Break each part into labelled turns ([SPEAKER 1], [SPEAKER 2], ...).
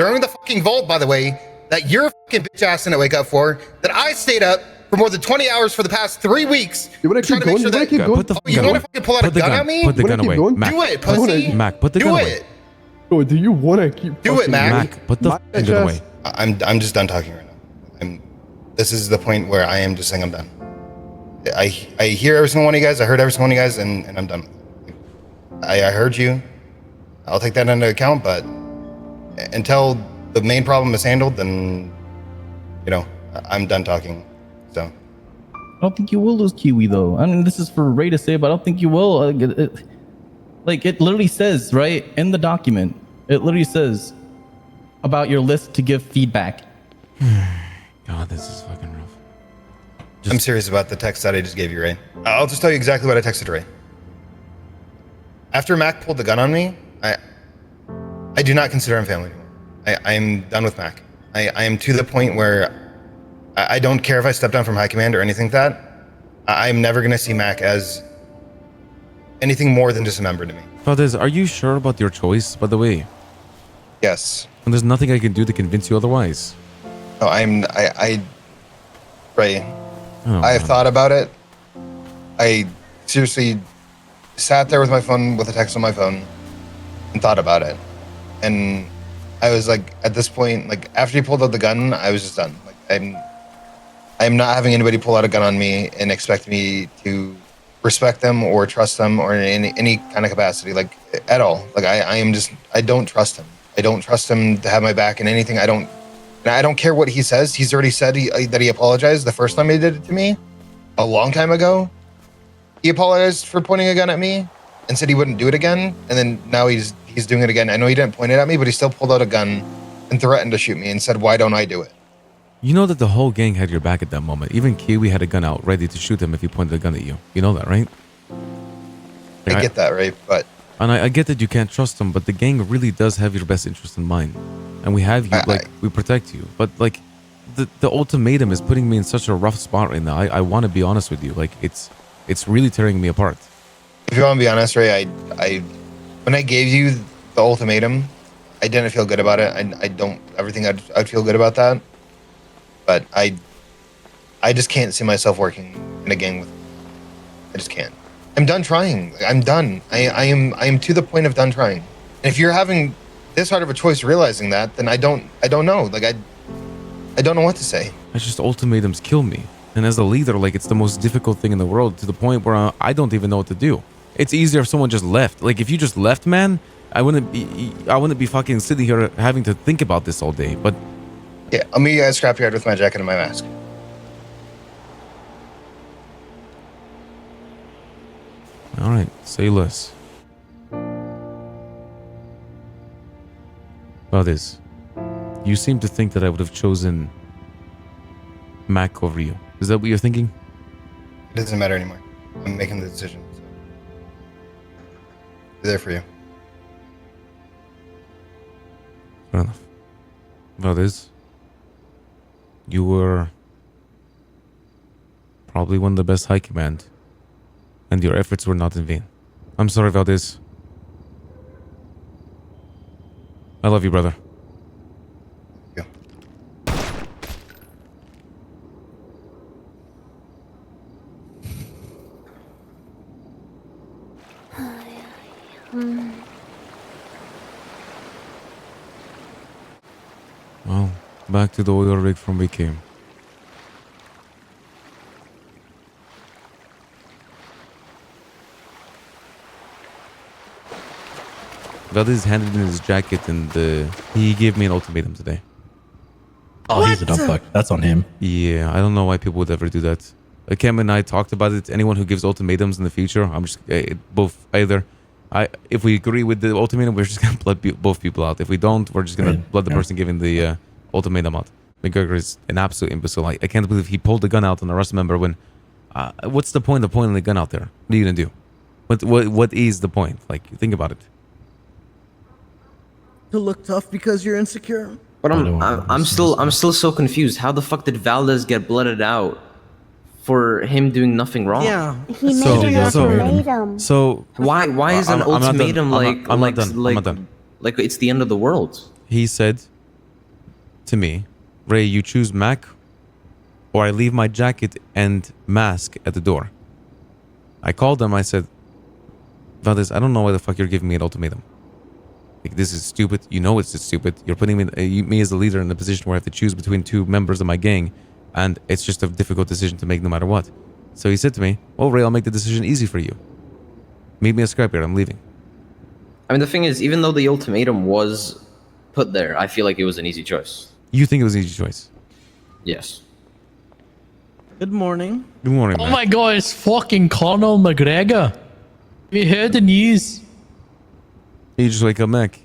[SPEAKER 1] during the fucking vault, by the way, that your fucking bitch ass didn't wake up for, that I stayed up for more than 20 hours for the past 3 weeks.
[SPEAKER 2] You want to keep going? You want to keep going?
[SPEAKER 1] You want to fucking pull out a gun at me?
[SPEAKER 3] Put the gun away. Mac,
[SPEAKER 1] do it, pussy.
[SPEAKER 3] Mac, put the gun away.
[SPEAKER 1] Do it.
[SPEAKER 2] Oh, do you want to keep
[SPEAKER 1] do it, Mac?
[SPEAKER 3] Mac, put the gun away.
[SPEAKER 1] I'm just done talking right now. This is the point where I am just saying I'm done. I hear every single one of you guys. I heard every single one of you guys, and I'm done. I heard you. I'll take that into account, but until the main problem is handled, then, you know, I'm done talking. So.
[SPEAKER 4] I don't think you will lose Kiwi, though. I mean, this is for Ray to say, but I don't think you will. Like, it literally says, right, in the document, it literally says about your list to give feedback.
[SPEAKER 3] God, this is fucking rough.
[SPEAKER 1] I'm serious about the text that I just gave you, Ray. I'll just tell you exactly what I texted Ray. After Mac pulled the gun on me, I do not consider him family anymore. I am done with Mac. I am to the point where I don't care if I step down from high command or anything like that. I'm never going to see Mac as anything more than just a member to me.
[SPEAKER 3] Valdez, are you sure about your choice, by the way?
[SPEAKER 1] Yes.
[SPEAKER 3] And there's nothing I can do to convince you otherwise.
[SPEAKER 1] No, Ray, I have thought about it. I seriously sat there with my phone, with a text on my phone, and thought about it. And I was like, at this point, like after he pulled out the gun, I was just done. Like I'm not having anybody pull out a gun on me and expect me to respect them or trust them or in any kind of capacity, like at all. Like I don't trust him. I don't trust him to have my back in anything. I don't care what he says. He's already said that he apologized the first time he did it to me a long time ago. He apologized for pointing a gun at me and said he wouldn't do it again. And then now he's doing it again. I know he didn't point it at me, but he still pulled out a gun and threatened to shoot me and said, why don't I do it?
[SPEAKER 3] You know that the whole gang had your back at that moment. Even Kiwi had a gun out, ready to shoot him if he pointed a gun at you. You know that, right?
[SPEAKER 1] I get that, right? But...
[SPEAKER 3] And I get that you can't trust them, but the gang really does have your best interest in mind. And we have you, we protect you. But, like, the ultimatum is putting me in such a rough spot right now. I want to be honest with you. Like, it's really tearing me apart.
[SPEAKER 1] If you want to be honest, Ray, when I gave you the ultimatum, I didn't feel good about it. I don't ever think I'd feel good about that. But I just can't see myself working in a gang with him. I just can't. I'm done trying. I'm done. I am to the point of done trying. And if you're having this hard of a choice realizing that, then I don't know. Like I don't know what to say.
[SPEAKER 3] It's just ultimatums kill me. And as a leader, like it's the most difficult thing in the world to the point where I don't even know what to do. It's easier if someone just left. Like if you just left, man, I wouldn't be fucking sitting here having to think about this all day. But
[SPEAKER 1] yeah, I'll meet you at Scrapyard with my jacket and my mask.
[SPEAKER 3] All right, say less. Valdez, you seem to think that I would have chosen Mac over you. Is that what you're thinking?
[SPEAKER 1] It doesn't matter anymore. I'm making the decision. So. Be there for you.
[SPEAKER 3] Fair enough. Valdez, you were probably one of the best high command, and your efforts were not in vain. I'm sorry, Valdez. I love you, brother.
[SPEAKER 1] Yeah.
[SPEAKER 3] Well, back to the oil rig from we came. Valdez handed in his jacket and he gave me an ultimatum today.
[SPEAKER 4] Oh, what? He's a dumb fuck. That's on him.
[SPEAKER 3] Yeah, I don't know why people would ever do that. Cam and I talked about it. Anyone who gives ultimatums in the future, I'm just if we agree with the ultimatum, we're just gonna blood both people out. If we don't, we're just gonna blood the person giving the ultimatum out. McGregor is an absolute imbecile. I can't believe he pulled the gun out on a Rust member when. What's the point of pointing the gun out there? What are you gonna do? What is the point? Like, think about it.
[SPEAKER 5] To look tough because you're insecure.
[SPEAKER 6] But I'm still so confused. How the fuck did Valdez get blooded out for him doing nothing wrong?
[SPEAKER 5] Yeah.
[SPEAKER 7] He made an ultimatum.
[SPEAKER 3] So
[SPEAKER 6] why is an ultimatum
[SPEAKER 3] I'm not done.
[SPEAKER 6] like it's the end of the world?
[SPEAKER 3] He said to me, Ray, you choose Mac, or I leave my jacket and mask at the door. I called him. I said, Valdez, I don't know why the fuck you're giving me an ultimatum. Like, this is stupid. You know it's just stupid. You're putting me as a leader in a position where I have to choose between two members of my gang, and it's just a difficult decision to make no matter what. So he said to me, well, Ray, I'll make the decision easy for you. Meet me at Scrapyard. I'm leaving.
[SPEAKER 6] I mean, the thing is, even though the ultimatum was put there, I feel like it was an easy choice.
[SPEAKER 3] You think it was an easy choice?
[SPEAKER 6] Yes.
[SPEAKER 8] Good morning.
[SPEAKER 3] Good morning,
[SPEAKER 9] Oh
[SPEAKER 3] man.
[SPEAKER 9] my god, it's fucking Conor McGregor. Have you heard the news?
[SPEAKER 3] You just wake up, Mac.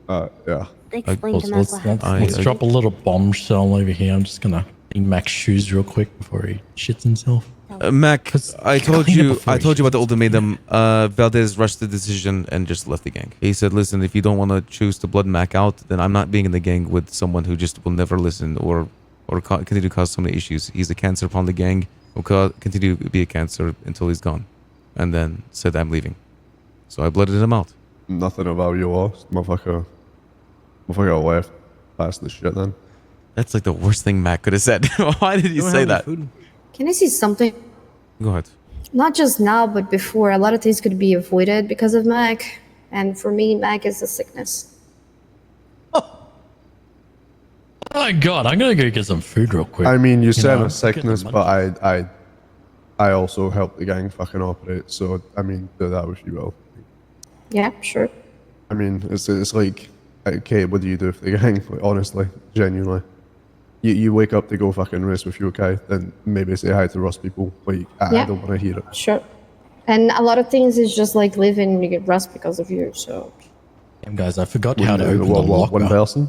[SPEAKER 2] Yeah.
[SPEAKER 7] Explain to me
[SPEAKER 9] Let's,
[SPEAKER 7] what
[SPEAKER 9] let's,
[SPEAKER 7] happened.
[SPEAKER 9] let's drop a little bombshell over here. I'm just gonna clean Mac's shoes real quick before he shits himself.
[SPEAKER 3] Mac,
[SPEAKER 9] 'Cause
[SPEAKER 3] I
[SPEAKER 9] you
[SPEAKER 3] told
[SPEAKER 9] clean it
[SPEAKER 3] you
[SPEAKER 9] before you
[SPEAKER 3] about the
[SPEAKER 9] shoot.
[SPEAKER 3] ultimatum. Valdez rushed the decision and just left the gang. He said, listen, if you don't want to choose to blood Mac out, then I'm not being in the gang with someone who just will never listen or continue to cause so many issues. He's a cancer upon the gang. Will continue to be a cancer until he's gone. And then said, I'm leaving. So I blooded him out.
[SPEAKER 2] Nothing about you lost, motherfucker. Motherfucker left past the shit then.
[SPEAKER 3] That's like the worst thing Mac could have said. Why did you say that?
[SPEAKER 10] Can I say something?
[SPEAKER 3] Go ahead.
[SPEAKER 10] Not just now, but before. A lot of things could be avoided because of Mac. And for me, Mac is a sickness.
[SPEAKER 9] Oh my god, I'm gonna go get some food real quick.
[SPEAKER 2] I mean, you said
[SPEAKER 9] know,
[SPEAKER 2] a sickness,
[SPEAKER 9] get the
[SPEAKER 2] but I also helped the gang fucking operate. So I mean, do that if you will.
[SPEAKER 10] Yeah, sure.
[SPEAKER 2] I mean, it's like, okay, what do you do for the gang? Like, honestly, genuinely. You wake up to go fucking race with your guy, then maybe say hi to Rust people. Like, I
[SPEAKER 10] Yeah.
[SPEAKER 2] don't want to hear it.
[SPEAKER 10] Sure. And a lot of things is just like live and you get rust because of you, so.
[SPEAKER 9] Damn, guys, I forgot how to open the
[SPEAKER 2] What,
[SPEAKER 9] locker.
[SPEAKER 2] one person?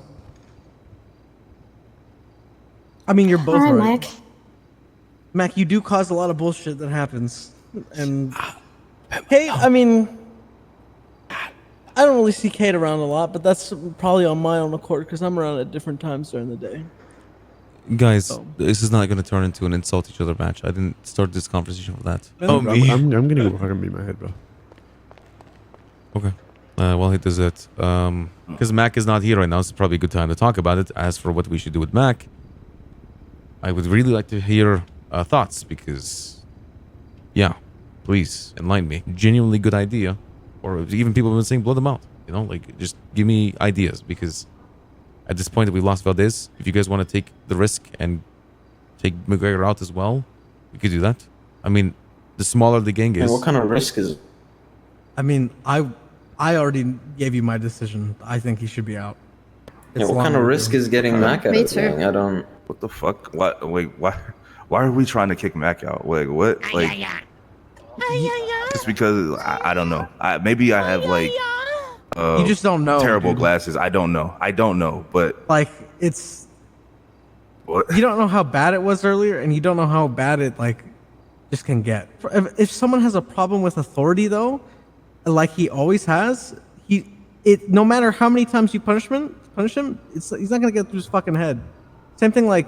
[SPEAKER 8] I mean, you're both
[SPEAKER 10] Hi,
[SPEAKER 8] right.
[SPEAKER 10] Mac.
[SPEAKER 8] Mac, you do cause a lot of bullshit that happens. And Kate, I mean, I don't really see Kate around a lot, but that's probably on my own accord because I'm around at different times during the day.
[SPEAKER 3] Guys, this is not going to turn into an insult each other match. I didn't start this conversation for that.
[SPEAKER 2] I'm gonna go fucking beat my head, bro.
[SPEAKER 3] Okay. While he does it, because Mac is not here right now, so it's probably a good time to talk about it. As for what we should do with Mac, I would really like to hear thoughts because, yeah, please enlighten me. Genuinely good idea, or even people have been saying blow them out. You know, like just give me ideas because at this point that we lost Valdez, if you guys want to take the risk and take McGregor out as well, we could do that. I mean, the smaller the gang is.
[SPEAKER 6] And what kind of risk is it?
[SPEAKER 8] I mean, I already gave you my decision. I think he should be out.
[SPEAKER 6] Yeah, what kind of risk is getting Mac out
[SPEAKER 10] Me
[SPEAKER 6] of the
[SPEAKER 10] too.
[SPEAKER 6] gang? I don't.
[SPEAKER 11] What the fuck? What? Wait, why? Why are we trying to kick Mac out? Like what? Like just because I don't know. Maybe I have like
[SPEAKER 8] You just don't know.
[SPEAKER 11] terrible
[SPEAKER 8] dude.
[SPEAKER 11] glasses. I don't know. But
[SPEAKER 8] Like, it's.
[SPEAKER 11] what?
[SPEAKER 8] You don't know how bad it was earlier, and you don't know how bad it, like, just can get. If someone has a problem with authority, though, like he always has, no matter how many times you punish him, he's not gonna get through his fucking head. Same thing like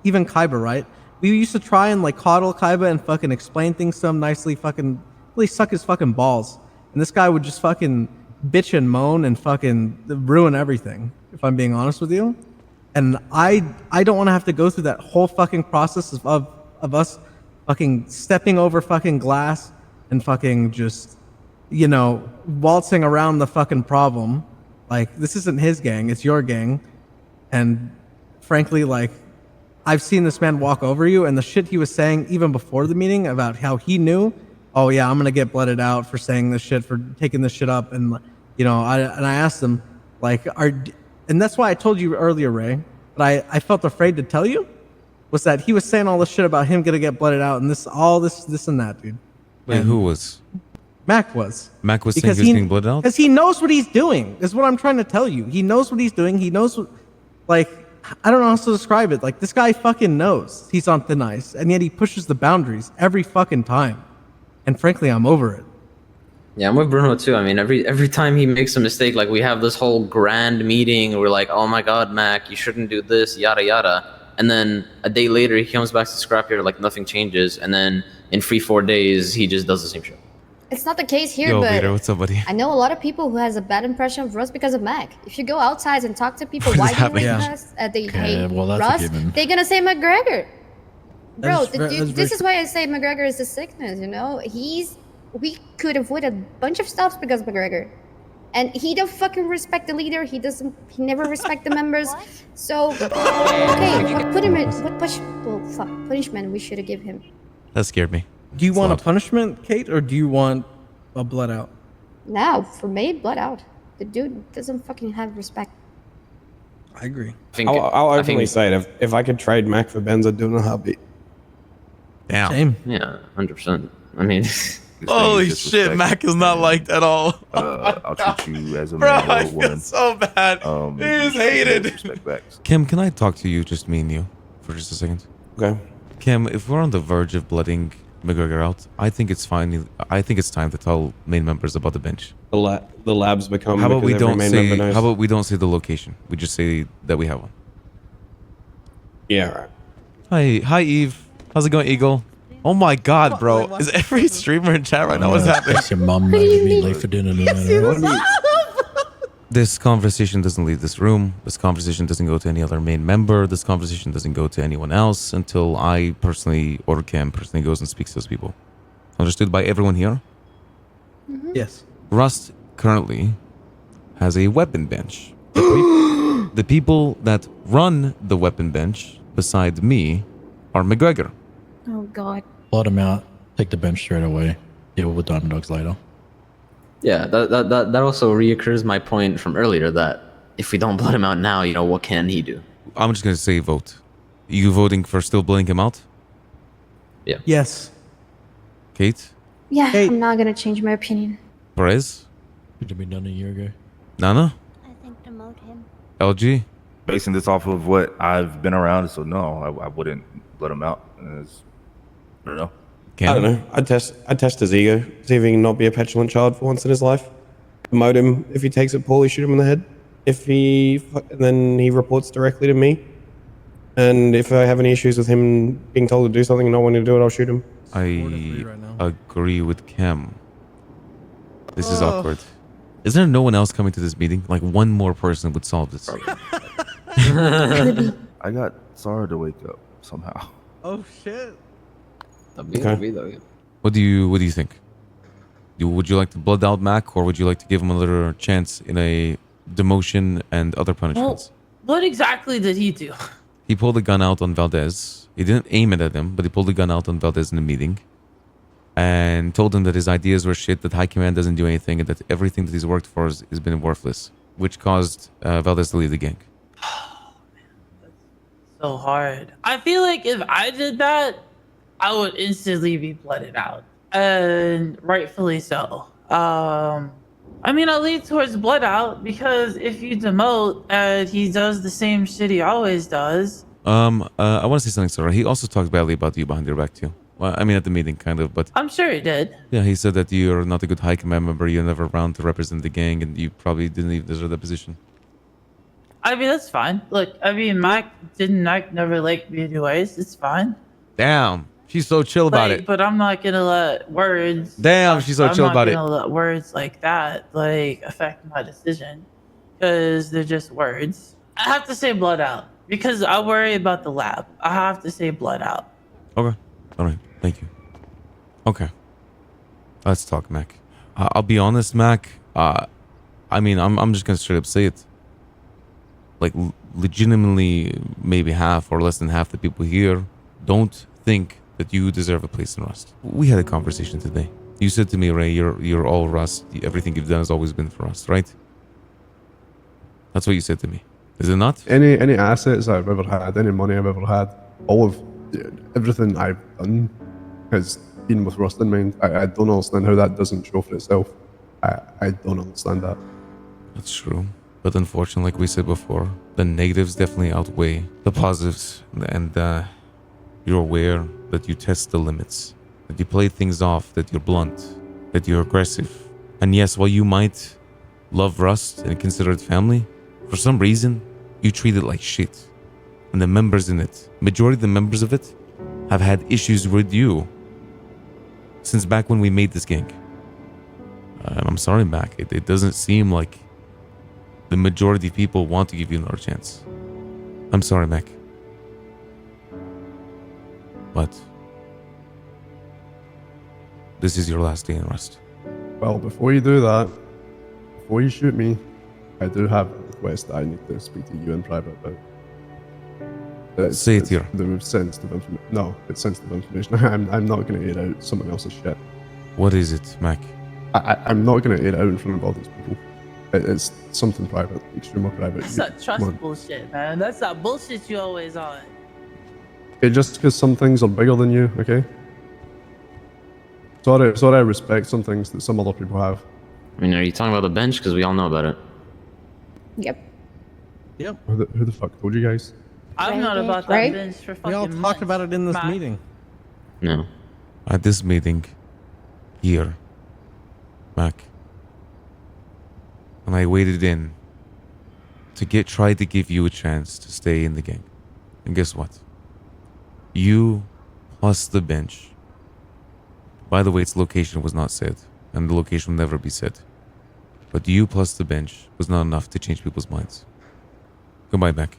[SPEAKER 8] even Kaiba, right? We used to try and like coddle Kaiba and fucking explain things to him nicely, fucking really suck his fucking balls. And this guy would just fucking bitch and moan and fucking ruin everything, if I'm being honest with you. And I don't want to have to go through that whole fucking process of us fucking stepping over fucking glass and fucking just, you know, waltzing around the fucking problem. Like, this isn't his gang, it's your gang. And frankly, like, I've seen this man walk over you, and the shit he was saying even before the meeting about how he knew, oh yeah, I'm gonna get blooded out for saying this shit, for taking this shit up. And, you know, I asked him, like, and that's why I told you earlier, Ray, but I felt afraid to tell you, was that he was saying all this shit about him gonna get blooded out and this and that, dude.
[SPEAKER 3] Wait, who was?
[SPEAKER 8] Mac was.
[SPEAKER 3] Mac was saying he was getting blooded out?
[SPEAKER 8] Because he knows what he's doing, is what I'm trying to tell you. He knows what he's doing. He knows what, like, I don't know how else to describe it. Like, this guy fucking knows he's on thin ice, and yet he pushes the boundaries every fucking time. And frankly, I'm over it.
[SPEAKER 6] Yeah, I'm with Bruno too. I mean, every time he makes a mistake, like we have this whole grand meeting, and we're like, oh my god, Mac, you shouldn't do this, yada yada. And then a day later, he comes back to Scrapyard like nothing changes, and then in 3-4 days, he just does the same shit.
[SPEAKER 10] It's not the case here,
[SPEAKER 3] Yo,
[SPEAKER 10] but
[SPEAKER 3] Vader, what's up, buddy?
[SPEAKER 10] I know a lot of people who has a bad impression of Russ because of Mac. If you go outside and talk to people,
[SPEAKER 3] What
[SPEAKER 10] why
[SPEAKER 3] is
[SPEAKER 10] do you
[SPEAKER 3] happening?
[SPEAKER 10] hate us? They hate
[SPEAKER 9] well, that's a
[SPEAKER 10] Russ.
[SPEAKER 9] given.
[SPEAKER 10] They're gonna say McGregor. Bro,
[SPEAKER 8] That is ver- that's
[SPEAKER 10] this
[SPEAKER 8] very
[SPEAKER 10] is why I say McGregor is a sickness. You know, we could avoid a bunch of stuff because of McGregor, and he don't fucking respect the leader. He never respect the members. So okay, what punishment we should have give him?
[SPEAKER 3] That scared me.
[SPEAKER 8] Do you
[SPEAKER 3] It's
[SPEAKER 8] want a
[SPEAKER 3] loud.
[SPEAKER 8] punishment, Kate, or do you want a blood out?
[SPEAKER 10] Now, for me, blood out. The dude doesn't fucking have respect.
[SPEAKER 8] I agree.
[SPEAKER 6] I think,
[SPEAKER 12] I'll
[SPEAKER 6] I
[SPEAKER 12] openly
[SPEAKER 6] think,
[SPEAKER 12] say it. If I could trade Mac for Benz, I'd do it in a heartbeat.
[SPEAKER 3] Damn.
[SPEAKER 8] Same.
[SPEAKER 6] yeah, 100%. I mean,
[SPEAKER 11] This thing
[SPEAKER 3] Holy
[SPEAKER 11] is
[SPEAKER 3] shit,
[SPEAKER 11] disrespect.
[SPEAKER 3] Mac is not liked at all.
[SPEAKER 11] I'll treat you as a
[SPEAKER 3] Bro,
[SPEAKER 11] man or
[SPEAKER 3] I
[SPEAKER 11] a
[SPEAKER 3] feel
[SPEAKER 11] woman.
[SPEAKER 3] so bad.
[SPEAKER 11] You
[SPEAKER 3] He is
[SPEAKER 11] should show
[SPEAKER 3] hated.
[SPEAKER 11] respect back.
[SPEAKER 3] Kim, can I talk to you, just me and you, for just a second?
[SPEAKER 12] Okay.
[SPEAKER 3] Kim, if we're on the verge of blooding McGregor out, I think it's fine. I think it's time to tell main members about the bench.
[SPEAKER 12] The labs become.
[SPEAKER 3] How about we
[SPEAKER 12] because every
[SPEAKER 3] don't
[SPEAKER 12] main
[SPEAKER 3] say?
[SPEAKER 12] member knows.
[SPEAKER 3] How about we don't say the location? We just say that we have one.
[SPEAKER 12] Yeah, right.
[SPEAKER 3] Hi, Eve. How's it going, Eagle? Oh my God, bro! Is every streamer in chat right now? What's happening?
[SPEAKER 9] Your mom might be late for dinner tonight.
[SPEAKER 3] This conversation doesn't leave this room. This conversation doesn't go to any other main member. This conversation doesn't go to anyone else until I personally or Cam personally goes and speaks to those people. Understood by everyone here?
[SPEAKER 8] Yes.
[SPEAKER 3] Rust currently has a weapon bench. The people that run the weapon bench beside me are McGregor.
[SPEAKER 10] Oh God.
[SPEAKER 9] Blood him out. Take the bench straight away. Deal with the underdogs later.
[SPEAKER 6] yeah, that also reoccurs my point from earlier that if we don't blood him out now, what can he do?
[SPEAKER 3] I'm just going to say vote. You voting for still blooding him out?
[SPEAKER 8] Yes.
[SPEAKER 3] Kate?
[SPEAKER 10] Yeah,
[SPEAKER 8] Hey.
[SPEAKER 10] I'm not gonna change my opinion.
[SPEAKER 3] Perez?
[SPEAKER 9] Should have been done a year ago.
[SPEAKER 3] Nana?
[SPEAKER 7] I think demote him.
[SPEAKER 3] LG?
[SPEAKER 11] Basing this off of what I've been around, so no, I wouldn't let him out. I don't know.
[SPEAKER 3] Cam?
[SPEAKER 12] I don't know. I'd test his ego. See if he can not be a petulant child for once in his life. Demote him. If he takes it poorly, shoot him in the head. Then he reports directly to me. And if I have any issues with him being told to do something and not wanting to do it, I'll shoot him.
[SPEAKER 8] Four to
[SPEAKER 3] I
[SPEAKER 8] three right now.
[SPEAKER 3] agree with Cam. This is awkward. Is there no one else coming to this meeting? Like one more person would solve this.
[SPEAKER 11] I got Sarah to wake up somehow.
[SPEAKER 8] Oh shit.
[SPEAKER 12] Okay.
[SPEAKER 3] What do you think? Would you like to blood out Mac, or would you like to give him another chance in a demotion and other punishments?
[SPEAKER 13] What exactly did he do?
[SPEAKER 3] He pulled a gun out on Valdez. He didn't aim it at him, but he pulled a gun out on Valdez in a meeting and told him that his ideas were shit, that high command doesn't do anything, and that everything that he's worked for has been worthless, which caused Valdez to leave the gang.
[SPEAKER 13] So hard. I feel like if I did that, I would instantly be blooded out. And rightfully so. I mean, I lean towards blood out because if you demote and he does the same shit he always does.
[SPEAKER 3] I want to say something, Sarah. He also talked badly about you behind your back too. Well, I mean, at the meeting, kind of, but
[SPEAKER 13] I'm sure he did.
[SPEAKER 3] yeah, he said that you're not a good high command member. You're never around to represent the gang, and you probably didn't even deserve that position.
[SPEAKER 13] I mean, that's fine. Look, I mean, Mike never liked me anyways. It's fine.
[SPEAKER 3] Damn, she's so chill about it.
[SPEAKER 13] But I'm not gonna let words.
[SPEAKER 3] Damn, she's so chill about it.
[SPEAKER 13] I'm not gonna let words like that affect my decision, because they're just words. I have to say blood out because I worry about the lab. I have to say blood out.
[SPEAKER 3] Okay, all right, thank you. Okay, let's talk, Mac. I'll be honest, Mac. I mean, I'm just gonna straight up say it. Like, legitimately, maybe half or less than half the people here don't think that you deserve a place in Rust. We had a conversation today. You said to me, Ray, you're all Rust. Everything you've done has always been for Rust, right? That's what you said to me. Is it not?
[SPEAKER 2] Any assets I've ever had, any money I've ever had, all of everything I've done has been with Rust in mind. I don't understand how that doesn't show for itself. I don't understand that.
[SPEAKER 3] That's true. But unfortunately, like we said before, the negatives definitely outweigh the positives. And you're aware that you test the limits, that you play things off, that you're blunt, that you're aggressive. And yes, while you might love Rust and consider it family, for some reason, you treat it like shit. And the members in it, majority of the members of it, have had issues with you since back when we made this gang. And I'm sorry, Mac. It doesn't seem like the majority of people want to give you another chance. I'm sorry, Mac. But this is your last day in Rust.
[SPEAKER 2] Well, before you do that, before you shoot me, I do have a request that I need to speak to you in private about.
[SPEAKER 3] Say it here.
[SPEAKER 2] The sensitive information. No, it's sensitive information. I'm not going to air out someone else's shit.
[SPEAKER 3] What is it, Mac?
[SPEAKER 2] I'm not going to air it out in front of all these people. It's something private, extremely private.
[SPEAKER 13] That's that trust bullshit, man. That's that bullshit you always on.
[SPEAKER 2] Okay, just because some things are bigger than you, okay? Sorry, I respect some things that some other people have.
[SPEAKER 6] I mean, are you talking about the bench? Because we all know about it.
[SPEAKER 10] Yep.
[SPEAKER 8] Yep.
[SPEAKER 2] Who the fuck told you guys?
[SPEAKER 13] I've known about that
[SPEAKER 10] Right?
[SPEAKER 13] bench for fucking
[SPEAKER 8] We all talked about it in this meeting.
[SPEAKER 6] No.
[SPEAKER 3] At this meeting, here, Mac, and I waited in to try to give you a chance to stay in the gang. And guess what? You plus the bench. By the way, its location was not said, and the location will never be said. But you plus the bench was not enough to change people's minds. Goodbye, Mac.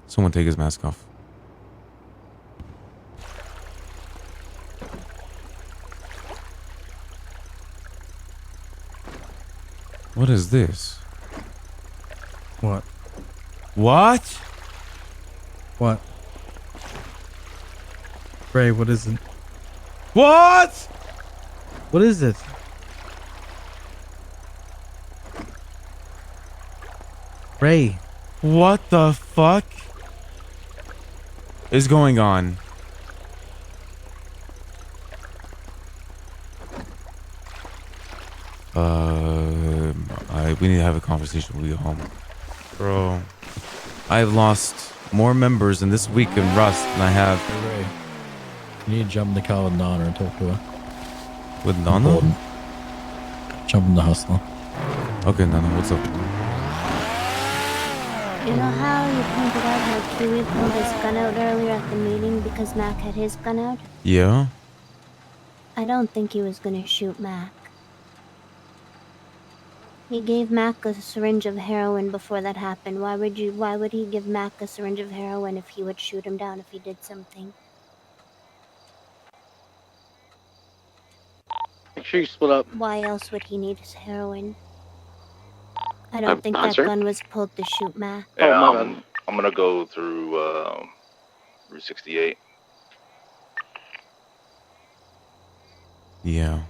[SPEAKER 3] Someone take his mask off. What is this?
[SPEAKER 8] What?
[SPEAKER 3] What?
[SPEAKER 8] What? Ray, what is it?
[SPEAKER 3] What?
[SPEAKER 8] What is it? Ray.
[SPEAKER 3] What the fuck is going on? We need to have a conversation when we get home. Bro, I've lost more members in this week in Rust than I have.
[SPEAKER 9] Hey, Ray, you need to jump in the car with Nana and talk to her.
[SPEAKER 3] With Nana?
[SPEAKER 9] Important. Jump in the hustler.
[SPEAKER 3] Okay, Nana, what's up?
[SPEAKER 7] You know how you pointed out how Kiwi pulled his gun out earlier at the meeting because Mac had his gun out?
[SPEAKER 3] Yeah?
[SPEAKER 7] I don't think he was gonna shoot Mac. He gave Mac a syringe of heroin before that happened. Why would he give Mac a syringe of heroin if he would shoot him down if he did something?
[SPEAKER 14] Make sure you split up.
[SPEAKER 7] Why else would he need his heroin? I don't think that gun was pulled to shoot Mac.
[SPEAKER 11] Yeah, I'm gonna go through Route 68.
[SPEAKER 3] Yeah.